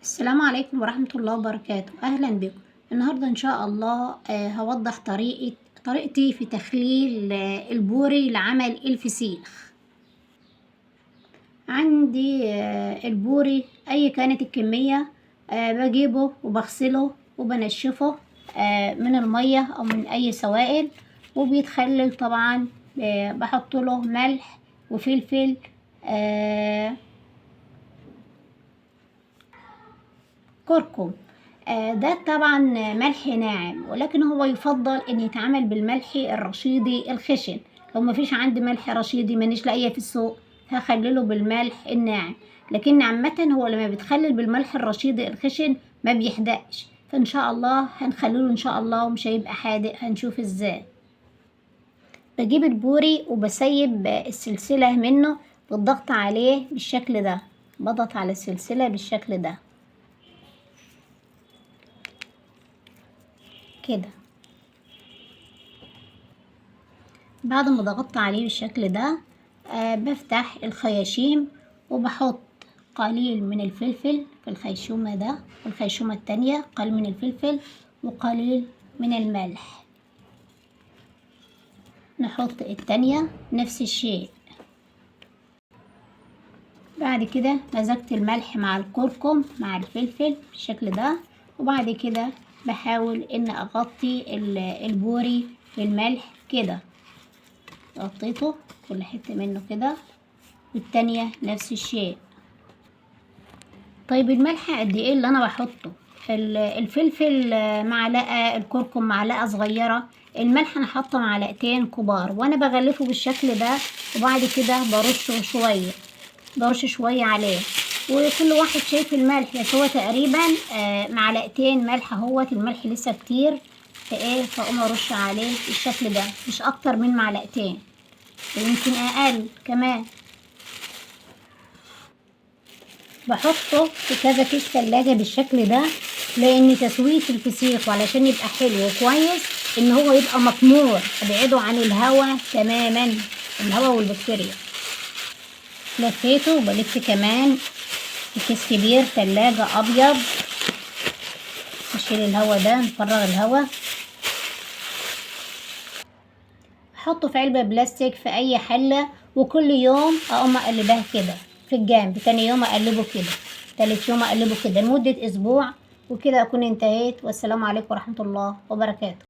السلام عليكم ورحمة الله وبركاته. أهلا بكم. النهاردة إن شاء الله هوضح طريقتي في تخليل البوري لعمل الفسيخ. عندي البوري أي كانت الكمية، بجيبه وبغسله وبنشفه من المية أو من أي سوائل، وبيتخلل طبعا. بحط له ملح وفلفل كركم. ده طبعا ملح ناعم، ولكن هو يفضل ان يتعمل بالملح الرشيدي الخشن. لو مفيش عندي ملح رشيدي مانيش لاقيه في السوق، هخلله بالملح الناعم. لكن عامه هو لما بيتخلل بالملح الرشيدي الخشن ما بيحدقش، فان شاء الله هنخلله ان شاء الله ومش هيبقى حادق. هنشوف ازاي. بجيب البوري وبسيب السلسله منه بالضغط عليه بالشكل ده. بضغط على السلسله بالشكل ده كده. بعد ما ضغطت عليه بالشكل ده بفتح الخياشيم وبحط قليل من الفلفل في الخيشومة ده، والخيشومة التانية قليل من الفلفل وقليل من الملح. نحط التانية نفس الشيء. بعد كده مزجت الملح مع الكركم مع الفلفل بالشكل ده، وبعد كده بحاول ان اغطي البوري بالملح كده. غطيته كل حتة منه كده، والتانية نفس الشيء. طيب الملح قد ايه اللي انا بحطه؟ الفلفل معلقة، الكركم معلقة صغيرة، الملح انا حاطه معلقتين كبار، وانا بغلفه بالشكل ده. وبعد كده برش شوية عليه، وكل واحد شايف الملح، بس هو تقريبا معلقتين ملح اهوت. الملح لسه كتير فاقوم ارش عليه بالشكل ده، مش اكتر من معلقتين ويمكن اقل كمان. بحطه في كذا كيس ثلاجة بالشكل ده، لان تسوية الفسيخ وعلشان يبقى حلو وكويس ان هو يبقى مطمور. ابعده عن الهواء تماما، الهواء والبكتيريا. لفيته وبلف كمان في كيس كبير ثلاجة ابيض. نشيل الهواء ده، نفرغ الهواء. احطه في علبة بلاستيك في اي حلة، وكل يوم اقوم اقلبها كده في الجنب. تاني يوم اقلبه كده، تالت يوم اقلبه كده لمدة اسبوع، وكده اكون انتهيت. والسلام عليكم ورحمة الله وبركاته.